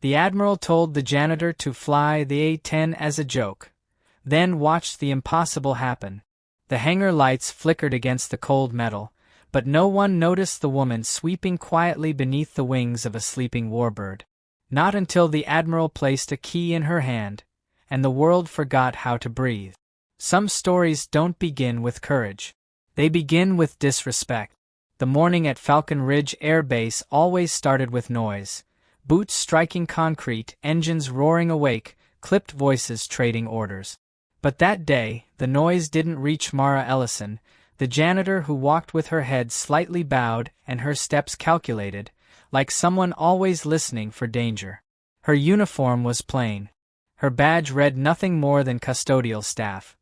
The Admiral told the janitor to fly the A-10 as a joke, then watched the impossible happen. The hangar lights flickered against the cold metal, but no one noticed the woman sweeping quietly beneath the wings of a sleeping warbird. Not until the Admiral placed a key in her hand, and the world forgot how to breathe. Some stories don't begin with courage. They begin with disrespect. The morning at Falcon Ridge Air Base always started with noise. Boots striking concrete, engines roaring awake, clipped voices trading orders. But that day, the noise didn't reach Mara Ellison, the janitor who walked with her head slightly bowed and her steps calculated, like someone always listening for danger. Her uniform was plain. Her badge read nothing more than custodial staff.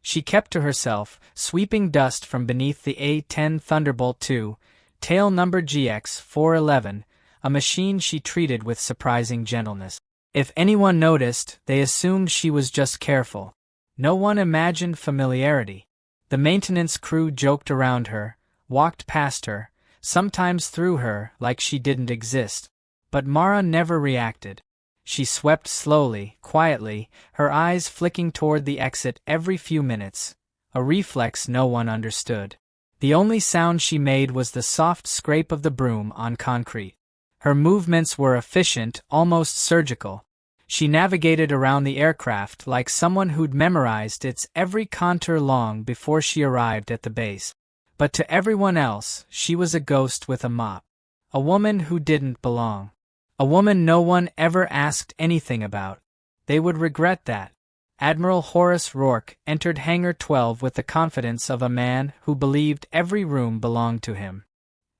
She kept to herself, sweeping dust from beneath the A-10 Thunderbolt II, tail number GX411, a machine she treated with surprising gentleness. If anyone noticed, they assumed she was just careful. No one imagined familiarity. The maintenance crew joked around her, walked past her, sometimes through her like she didn't exist. But Mara never reacted. She swept slowly, quietly, her eyes flicking toward the exit every few minutes, a reflex no one understood. The only sound she made was the soft scrape of the broom on concrete. Her movements were efficient, almost surgical. She navigated around the aircraft like someone who'd memorized its every contour long before she arrived at the base. But to everyone else, she was a ghost with a mop. A woman who didn't belong. A woman no one ever asked anything about. They would regret that. Admiral Horace Rourke entered Hangar 12 with the confidence of a man who believed every room belonged to him.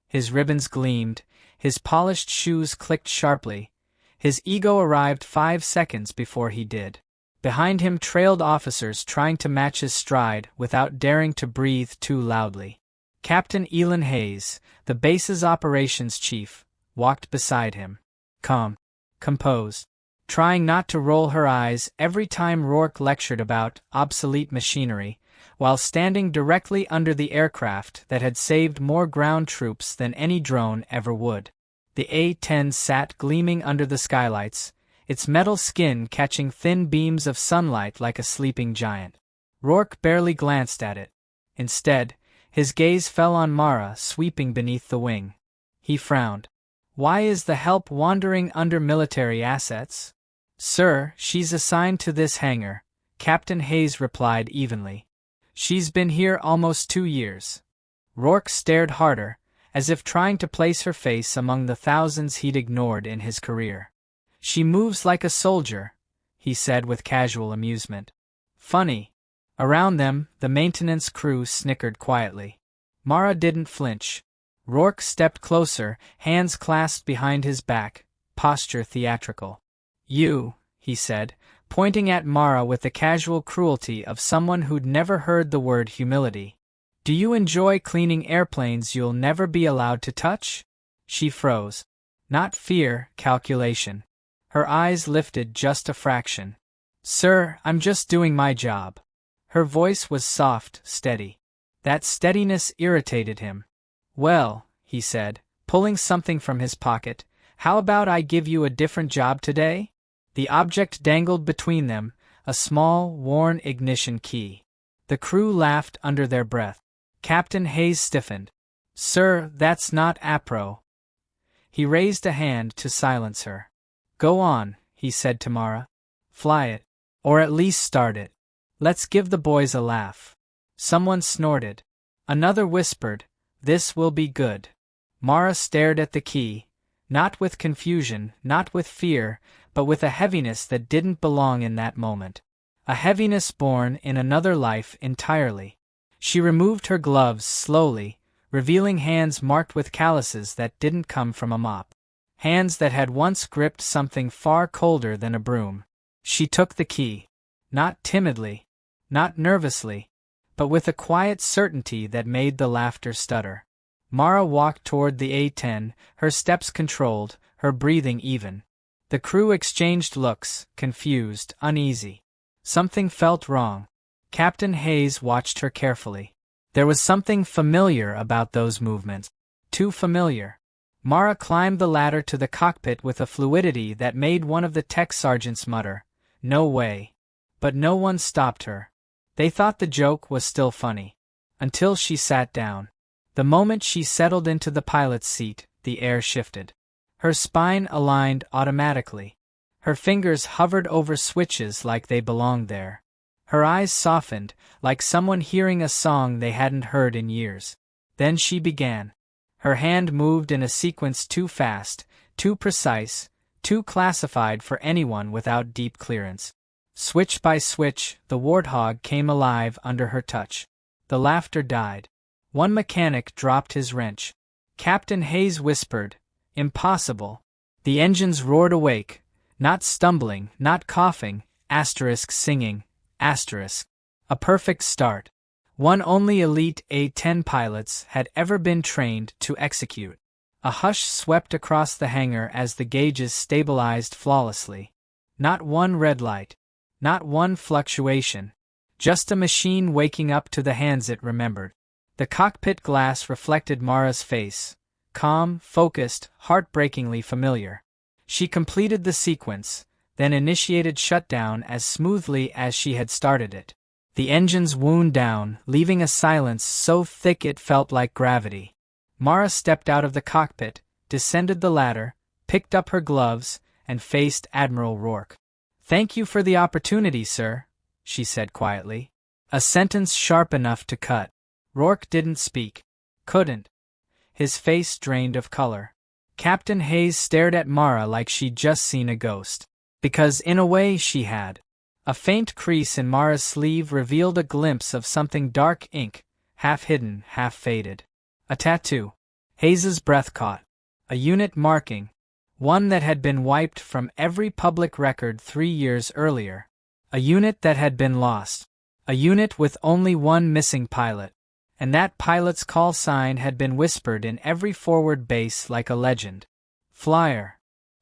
His ribbons gleamed, his polished shoes clicked sharply. His ego arrived 5 seconds before he did. Behind him trailed officers trying to match his stride without daring to breathe too loudly. Captain Elin Hayes, the base's operations chief, walked beside him. Calm, composed, trying not to roll her eyes every time Rourke lectured about obsolete machinery, while standing directly under the aircraft that had saved more ground troops than any drone ever would. The A-10 sat gleaming under the skylights, its metal skin catching thin beams of sunlight like a sleeping giant. Rourke barely glanced at it. Instead, his gaze fell on Mara sweeping beneath the wing. He frowned. Why is the help wandering under military assets? Sir, she's assigned to this hangar, Captain Hayes replied evenly. She's been here almost 2 years. Rourke stared harder, as if trying to place her face among the thousands he'd ignored in his career. She moves like a soldier, he said with casual amusement. Funny. Around them, the maintenance crew snickered quietly. Mara didn't flinch. Rourke stepped closer, hands clasped behind his back, posture theatrical. You, he said, pointing at Mara with the casual cruelty of someone who'd never heard the word humility. Do you enjoy cleaning airplanes you'll never be allowed to touch? She froze. Not fear, calculation. Her eyes lifted just a fraction. Sir, I'm just doing my job. Her voice was soft, steady. That steadiness irritated him. Well, he said, pulling something from his pocket, how about I give you a different job today? The object dangled between them, a small, worn ignition key. The crew laughed under their breath. Captain Hayes stiffened. Sir, that's not apro. He raised a hand to silence her. Go on, he said to Mara. Fly it. Or at least start it. Let's give the boys a laugh. Someone snorted. Another whispered, this will be good. Mara stared at the key, not with confusion, not with fear, but with a heaviness that didn't belong in that moment. A heaviness born in another life entirely. She removed her gloves slowly, revealing hands marked with calluses that didn't come from a mop. Hands that had once gripped something far colder than a broom. She took the key. Not timidly, not nervously, but with a quiet certainty that made the laughter stutter. Mara walked toward the A-10, her steps controlled, her breathing even. The crew exchanged looks, confused, uneasy. Something felt wrong. Captain Hayes watched her carefully. There was something familiar about those movements. Too familiar. Mara climbed the ladder to the cockpit with a fluidity that made one of the tech sergeants mutter, "No way." But no one stopped her. They thought the joke was still funny. Until she sat down. The moment she settled into the pilot's seat, the air shifted. Her spine aligned automatically. Her fingers hovered over switches like they belonged there. Her eyes softened, like someone hearing a song they hadn't heard in years. Then she began. Her hand moved in a sequence too fast, too precise, too classified for anyone without deep clearance. Switch by switch, the Warthog came alive under her touch. The laughter died. One mechanic dropped his wrench. Captain Hayes whispered, "Impossible." The engines roared awake, not stumbling, not coughing, singing, a perfect start. One only elite A-10 pilots had ever been trained to execute. A hush swept across the hangar as the gauges stabilized flawlessly. Not one red light. Not one fluctuation. Just a machine waking up to the hands it remembered. The cockpit glass reflected Mara's face. Calm, focused, heartbreakingly familiar. She completed the sequence, then initiated shutdown as smoothly as she had started it. The engines wound down, leaving a silence so thick it felt like gravity. Mara stepped out of the cockpit, descended the ladder, picked up her gloves, and faced Admiral Rourke. "Thank you for the opportunity, sir," she said quietly. A sentence sharp enough to cut. Rourke didn't speak. Couldn't. His face drained of color. Captain Hayes stared at Mara like she'd just seen a ghost. Because in a way she had. A faint crease in Mara's sleeve revealed a glimpse of something dark ink, half hidden, half faded. A tattoo. Hayes's breath caught. A unit marking. One that had been wiped from every public record 3 years earlier. A unit that had been lost. A unit with only one missing pilot. And that pilot's call sign had been whispered in every forward base like a legend. Flyer.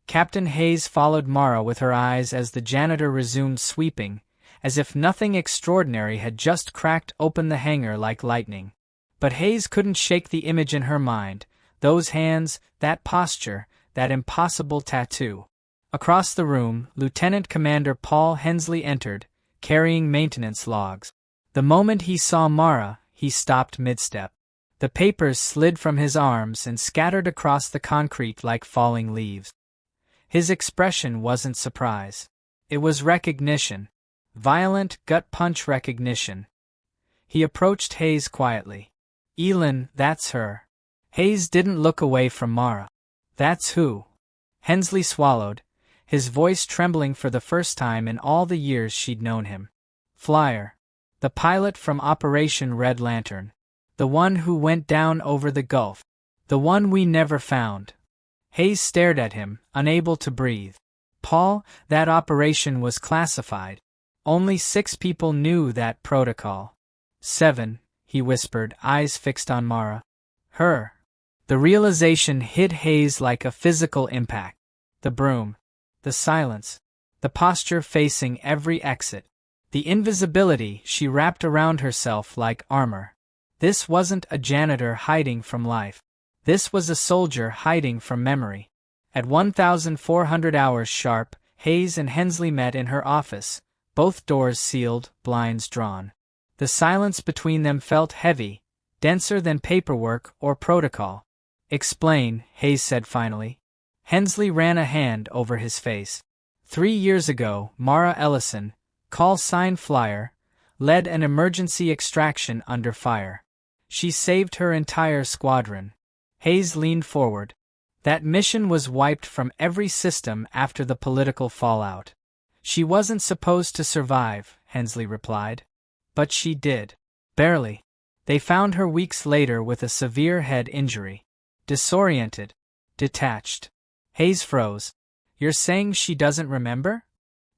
Captain Hayes followed Mara with her eyes as the janitor resumed sweeping, as if nothing extraordinary had just cracked open the hangar like lightning. But Hayes couldn't shake the image in her mind, those hands, that posture, that impossible tattoo. Across the room, Lieutenant Commander Paul Hensley entered, carrying maintenance logs. The moment he saw Mara, he stopped mid-step. The papers slid from his arms and scattered across the concrete like falling leaves. His expression wasn't surprise. It was recognition. Violent, gut-punch recognition. He approached Hayes quietly. "Elin, that's her." Hayes didn't look away from Mara. "That's who." Hensley swallowed, his voice trembling for the first time in all the years she'd known him. "Flyer. The pilot from Operation Red Lantern. The one who went down over the Gulf. The one we never found." Hayes stared at him, unable to breathe. "Paul, that operation was classified. Only 6 people knew that protocol." 7, he whispered, eyes fixed on Mara. "Her." The realization hit Hayes like a physical impact. The broom. The silence. The posture facing every exit. The invisibility she wrapped around herself like armor. This wasn't a janitor hiding from life. This was a soldier hiding from memory. At 1,400 hours sharp, Hayes and Hensley met in her office, both doors sealed, blinds drawn. The silence between them felt heavy, denser than paperwork or protocol. "Explain," Hayes said finally. Hensley ran a hand over his face. 3 years ago, Mara Ellison, call sign Flyer, led an emergency extraction under fire. She saved her entire squadron. Hayes leaned forward. That mission was wiped from every system after the political fallout. "She wasn't supposed to survive," Hensley replied. "But she did. Barely." They found her weeks later with a severe head injury. Disoriented. Detached. Hayes froze. "You're saying she doesn't remember?"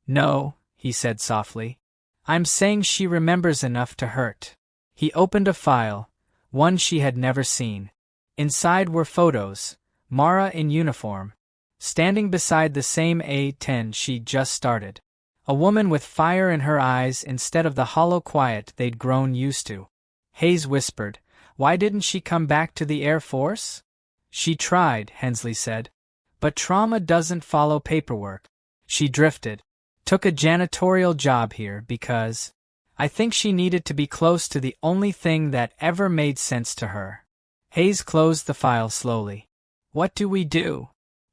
"No," he said softly. "I'm saying she remembers enough to hurt." He opened a file, one she had never seen. Inside were photos, Mara in uniform, standing beside the same A-10 she'd just started. A woman with fire in her eyes instead of the hollow quiet they'd grown used to. Hayes whispered, "Why didn't she come back to the Air Force?" She tried, Hensley said. But trauma doesn't follow paperwork. She drifted. Took a janitorial job here because I think she needed to be close to the only thing that ever made sense to her. Hayes closed the file slowly. What do we do?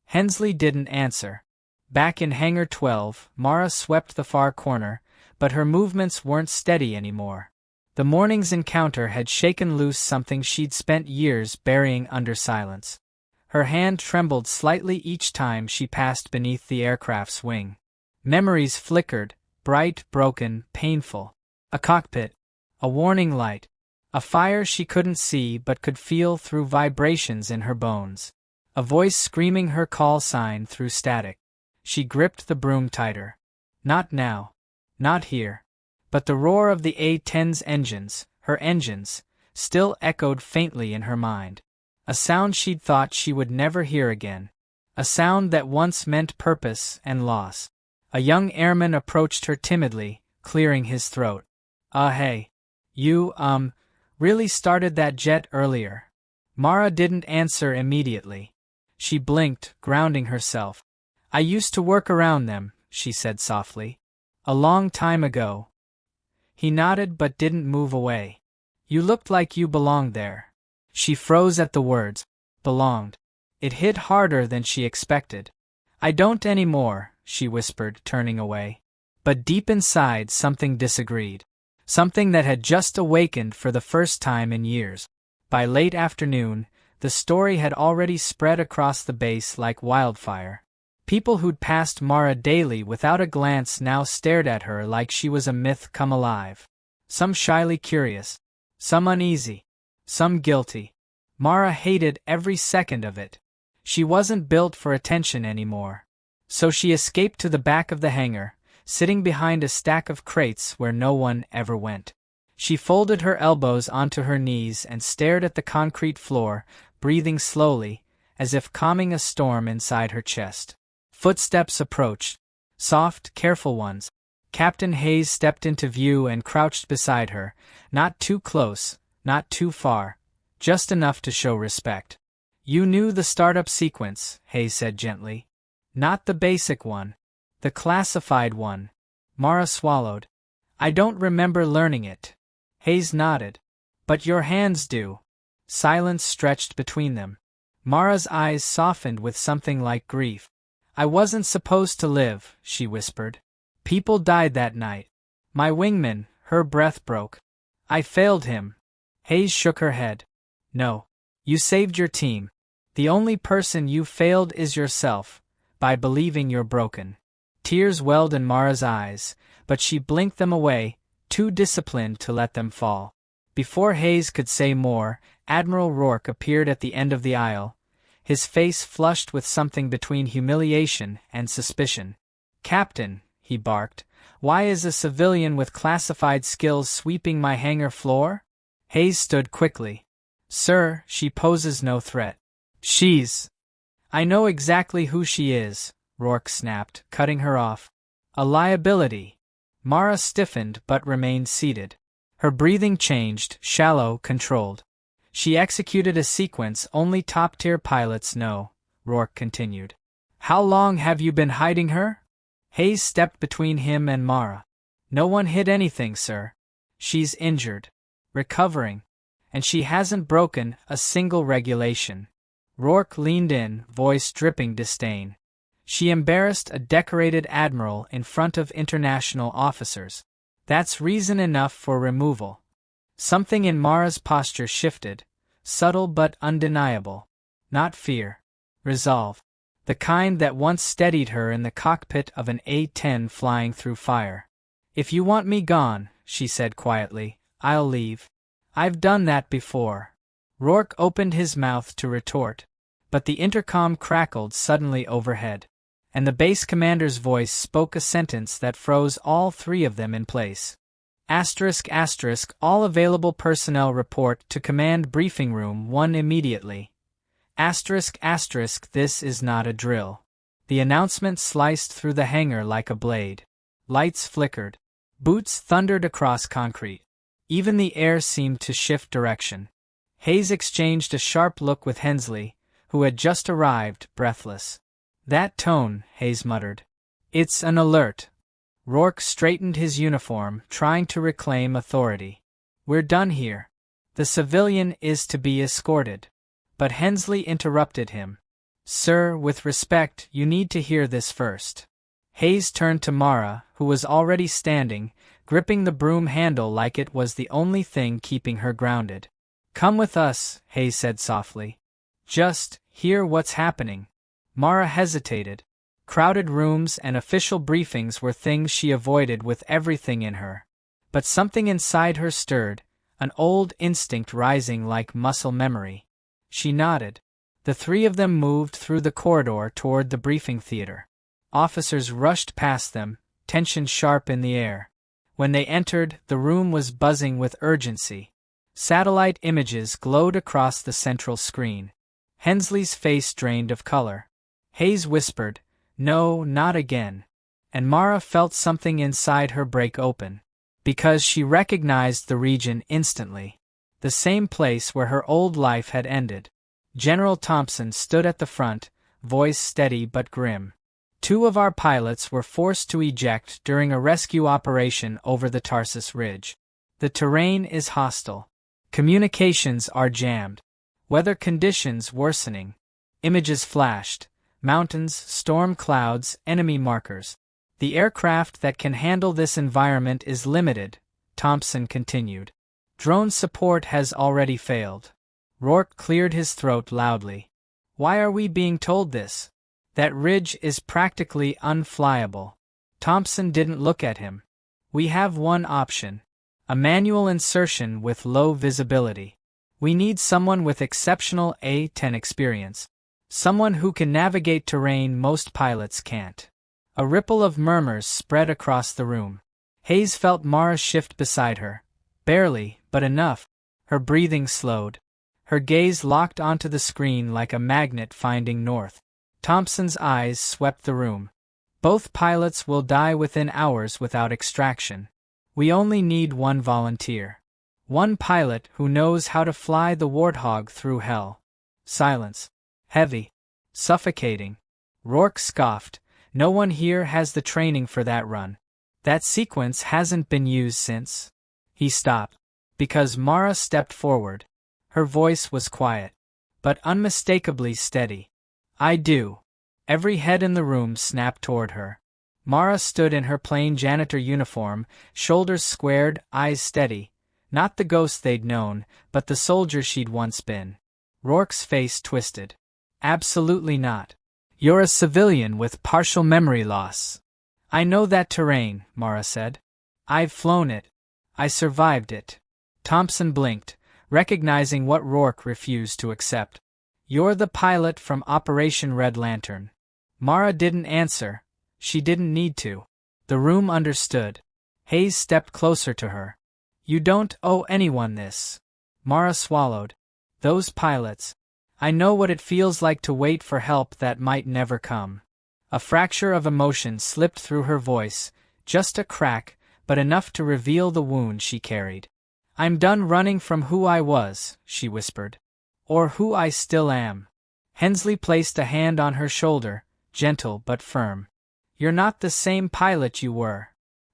Hensley didn't answer. Back in Hangar 12, Mara swept the far corner, but her movements weren't steady anymore. The morning's encounter had shaken loose something she'd spent years burying under silence. Her hand trembled slightly each time she passed beneath the aircraft's wing. Memories flickered, bright, broken, painful. A cockpit. A warning light. A fire she couldn't see but could feel through vibrations in her bones. A voice screaming her call sign through static. She gripped the broom tighter. Not now. Not here. But the roar of the A-10's engines, her engines, still echoed faintly in her mind. A sound she'd thought she would never hear again. A sound that once meant purpose and loss. A young airman approached her timidly, clearing his throat. Hey. You, really started that jet earlier." Mara didn't answer immediately. She blinked, grounding herself. "I used to work around them," she said softly. "A long time ago." He nodded but didn't move away. "You looked like you belonged there." She froze at the words, belonged. It hit harder than she expected. "I don't anymore," she whispered, turning away. But deep inside something disagreed. Something that had just awakened for the first time in years. By late afternoon, the story had already spread across the base like wildfire. People who'd passed Mara daily without a glance now stared at her like she was a myth come alive. Some shyly curious, some uneasy, some guilty. Mara hated every second of it. She wasn't built for attention anymore. So she escaped to the back of the hangar, sitting behind a stack of crates where no one ever went. She folded her elbows onto her knees and stared at the concrete floor, breathing slowly, as if calming a storm inside her chest. Footsteps approached. Soft, careful ones. Captain Hayes stepped into view and crouched beside her, not too close, not too far, just enough to show respect. "You knew the startup sequence," Hayes said gently. "Not the basic one. The classified one." Mara swallowed. "I don't remember learning it." Hayes nodded. "But your hands do." Silence stretched between them. Mara's eyes softened with something like grief. "I wasn't supposed to live," she whispered. "People died that night. My wingman," her breath broke. "I failed him." Hayes shook her head. "No. You saved your team. The only person you failed is yourself, by believing you're broken." Tears welled in Mara's eyes, but she blinked them away, too disciplined to let them fall. Before Hayes could say more, Admiral Rourke appeared at the end of the aisle, his face flushed with something between humiliation and suspicion. "Captain," he barked, "why is a civilian with classified skills sweeping my hangar floor?" Hayes stood quickly. "Sir, she poses no threat. She's—" "I know exactly who she is," Rourke snapped, cutting her off. "A liability." Mara stiffened but remained seated. Her breathing changed, shallow, controlled. "She executed a sequence only top-tier pilots know," Rourke continued. "How long have you been hiding her?" Hayes stepped between him and Mara. "No one hid anything, sir. She's injured. Recovering. And she hasn't broken a single regulation." Rourke leaned in, voice dripping disdain. "She embarrassed a decorated admiral in front of international officers. That's reason enough for removal." Something in Mara's posture shifted, subtle but undeniable. Not fear. Resolve. The kind that once steadied her in the cockpit of an A-10 flying through fire. "If you want me gone," she said quietly, "I'll leave. I've done that before." Rourke opened his mouth to retort, but the intercom crackled suddenly overhead, and the base commander's voice spoke a sentence that froze all three of them in place. ***, all available personnel report to Command Briefing Room 1 immediately. ***, this is not a drill." The announcement sliced through the hangar like a blade. Lights flickered. Boots thundered across concrete. Even the air seemed to shift direction. Hayes exchanged a sharp look with Hensley, who had just arrived, breathless. "That tone," Hayes muttered. "It's an alert." Rourke straightened his uniform, trying to reclaim authority. "We're done here. The civilian is to be escorted." But Hensley interrupted him. "Sir, with respect, you need to hear this first." Hayes turned to Mara, who was already standing, gripping the broom handle like it was the only thing keeping her grounded. "Come with us," Hayes said softly. "Just hear what's happening." Mara hesitated. Crowded rooms and official briefings were things she avoided with everything in her. But something inside her stirred, an old instinct rising like muscle memory. She nodded. The three of them moved through the corridor toward the briefing theater. Officers rushed past them, tension sharp in the air. When they entered, the room was buzzing with urgency. Satellite images glowed across the central screen. Hensley's face drained of color. Hayes whispered, "No, not again." And Mara felt something inside her break open. Because she recognized the region instantly. The same place where her old life had ended. General Thompson stood at the front, voice steady but grim. "Two of our pilots were forced to eject during a rescue operation over the Tarsis Ridge. The terrain is hostile. Communications are jammed. Weather conditions worsening." Images flashed. Mountains, storm clouds, enemy markers. "The aircraft that can handle this environment is limited," Thompson continued. "Drone support has already failed." Rourke cleared his throat loudly. "Why are we being told this? That ridge is practically unflyable." Thompson didn't look at him. "We have one option. A manual insertion with low visibility. We need someone with exceptional A-10 experience. Someone who can navigate terrain most pilots can't." A ripple of murmurs spread across the room. Hayes felt Mara shift beside her. Barely, but enough. Her breathing slowed. Her gaze locked onto the screen like a magnet finding north. Thompson's eyes swept the room. "Both pilots will die within hours without extraction. We only need one volunteer. One pilot who knows how to fly the Warthog through hell." Silence. Heavy. Suffocating. Rourke scoffed. "No one here has the training for that run. That sequence hasn't been used since." He stopped. Because Mara stepped forward. Her voice was quiet, but unmistakably steady. "I do." Every head in the room snapped toward her. Mara stood in her plain janitor uniform, shoulders squared, eyes steady. Not the ghost they'd known, but the soldier she'd once been. Rourke's face twisted. "Absolutely not. You're a civilian with partial memory loss." "I know that terrain," Mara said. "I've flown it. I survived it." Thompson blinked, recognizing what Rourke refused to accept. "You're the pilot from Operation Red Lantern." Mara didn't answer. She didn't need to. The room understood. Hayes stepped closer to her. "You don't owe anyone this." Mara swallowed. "Those pilots. I know what it feels like to wait for help that might never come." A fracture of emotion slipped through her voice, just a crack, but enough to reveal the wound she carried. "I'm done running from who I was," she whispered. "Or who I still am." Hensley placed a hand on her shoulder, gentle but firm. "You're not the same pilot you were."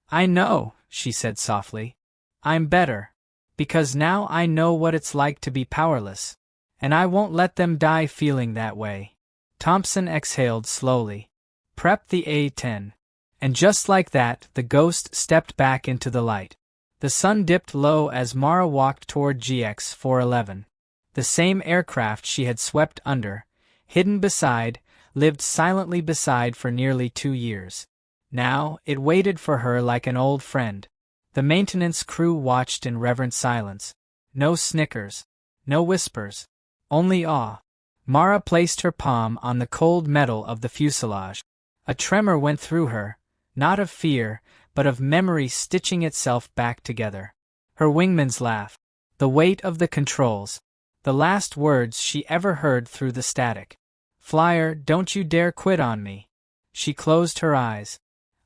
"I know," she said softly. "I'm better. Because now I know what it's like to be powerless. And I won't let them die feeling that way." Thompson exhaled slowly. "Prep the A-10." And just like that, the ghost stepped back into the light. The sun dipped low as Mara walked toward GX-411. The same aircraft she had swept under, hidden beside, lived silently beside for nearly 2 years. Now, it waited for her like an old friend. The maintenance crew watched in reverent silence. No snickers. No whispers. Only awe. Mara placed her palm on the cold metal of the fuselage. A tremor went through her, not of fear, but of memory stitching itself back together. Her wingman's laugh. The weight of the controls. The last words she ever heard through the static. "Flyer, don't you dare quit on me." She closed her eyes.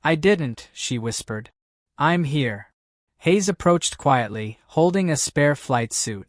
"I didn't," she whispered. "I'm here." Hayes approached quietly, holding a spare flight suit.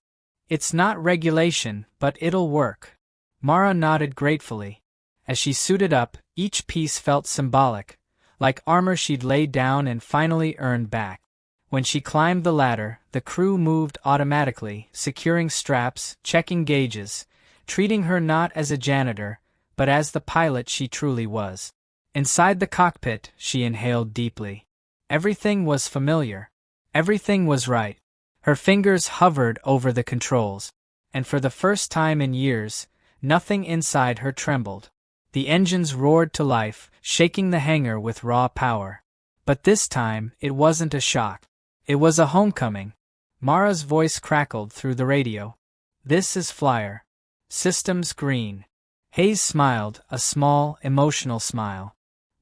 "It's not regulation, but it'll work." Mara nodded gratefully. As she suited up, each piece felt symbolic, like armor she'd laid down and finally earned back. When she climbed the ladder, the crew moved automatically, securing straps, checking gauges, treating her not as a janitor, but as the pilot she truly was. Inside the cockpit, she inhaled deeply. Everything was familiar. Everything was right. Her fingers hovered over the controls, and for the first time in years, nothing inside her trembled. The engines roared to life, shaking the hangar with raw power. But this time, it wasn't a shock. It was a homecoming. Mara's voice crackled through the radio. "This is Flyer. Systems green." Hayes smiled, a small, emotional smile.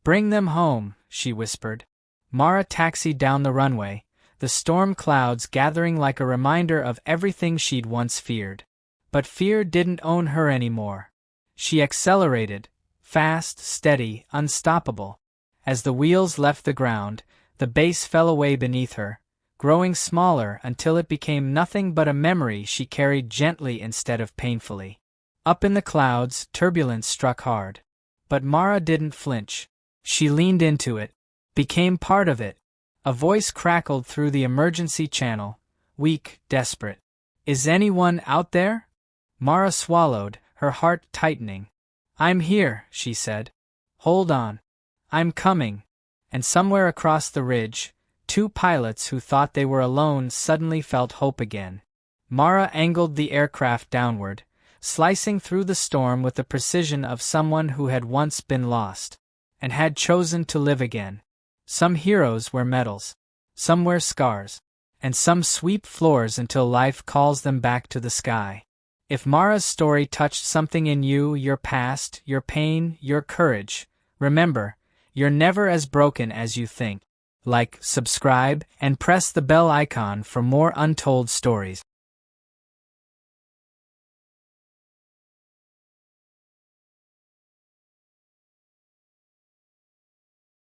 "Bring them home," she whispered. Mara taxied down the runway, the storm clouds gathering like a reminder of everything she'd once feared. But fear didn't own her anymore. She accelerated, fast, steady, unstoppable. As the wheels left the ground, the base fell away beneath her, growing smaller until it became nothing but a memory she carried gently instead of painfully. Up in the clouds, turbulence struck hard. But Mara didn't flinch. She leaned into it, became part of it. A voice crackled through the emergency channel, weak, desperate. "Is anyone out there?" Mara swallowed, her heart tightening. "I'm here," she said. "Hold on. I'm coming." And somewhere across the ridge, two pilots who thought they were alone suddenly felt hope again. Mara angled the aircraft downward, slicing through the storm with the precision of someone who had once been lost, and had chosen to live again. Some heroes wear medals, some wear scars, and some sweep floors until life calls them back to the sky. If Mara's story touched something in you, your past, your pain, your courage, remember, you're never as broken as you think. Like, subscribe, and press the bell icon for more untold stories.